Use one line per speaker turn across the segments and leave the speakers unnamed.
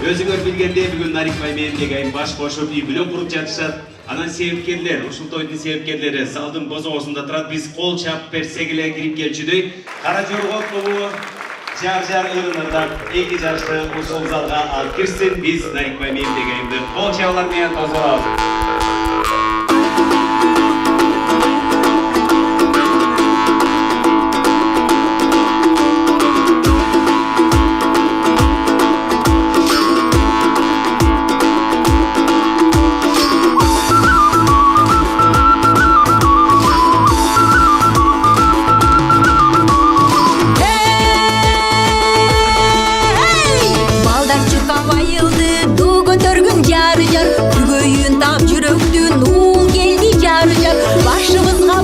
Өзүңөр билгендей бүгүн Нарикбай менен Негайым баш кошуп үй бүлө куруп жатышат. Анан себепкерлер, ушул тойдун себепкерлери залдын бозоосунда турат. Биз кол чап берсек эле кирип келчүдөй. Кара Жорго тобу жар ырынырдан эки жашты ушул залга алып кирсин. Биз Нарикбай менен Негайымды кол чабалар менен тосорабыз.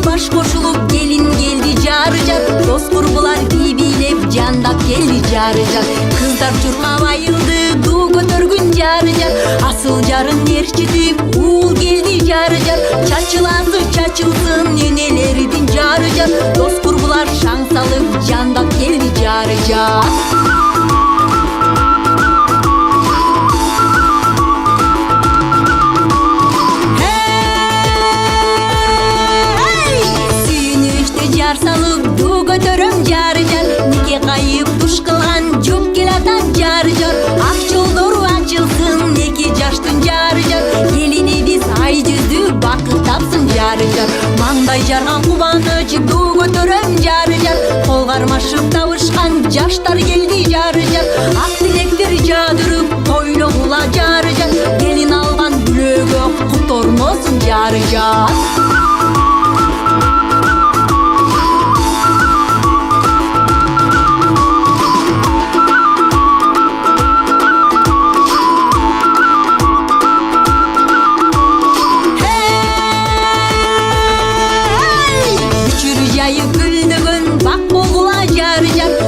Baş koşulup gelin geldi carı car. Dost kurbular bibilep candap geldi carı car. Kızlar çurka bayıldı du götörgün carı car. Asıl carın erçitip uğul geldi carı car. Çaçılandı çaçılsın nenelerdin carı car. Dost kurbular şan salıp candap geldi carı car. Salıp du götörüm carı car. Nike kayıp duş kılgan çok kelatan carı car. Akçıl doru açılsın neki caştın carı car. Gelini biz ay yüzü bakıp tapsın carı car. Mаңдай жарган кубаныч ду götörüm carı car. Кол кармашып табышкан жаштар келди carı car. Ак тилектер жадырып тойло кула carı car. Gelin алган бүлөгө куттормосун carı car.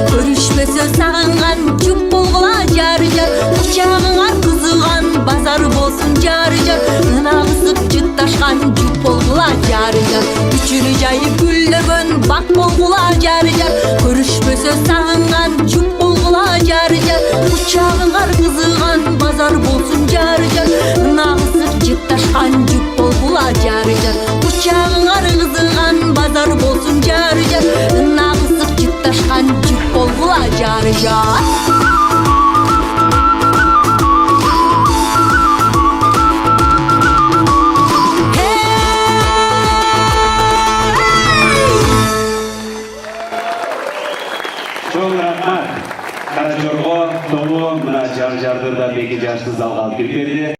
Көрүшпөсө сагынган жуп болгула жары жар. Учагыңар кызыган базар болсун жары жар. Ынагысып жытташкан жуп болгула жары жар. Үчүрү жайып гүлдөгөн бак болгула жары жар. Көрүшпөсө сагынган жуп болгула жары жар. Учагыңар кызыган базар болсун жары жар. Ынагысып жытташкан жуп болгула жары жар. Учагыңар кызыган базар болсун жары жар. Ынагысып жытташкан жуп болгула жары жар.
Çok rahmat. Kara Jорго тобу мына жар-жарды да беки жашты залга алып кирип берди.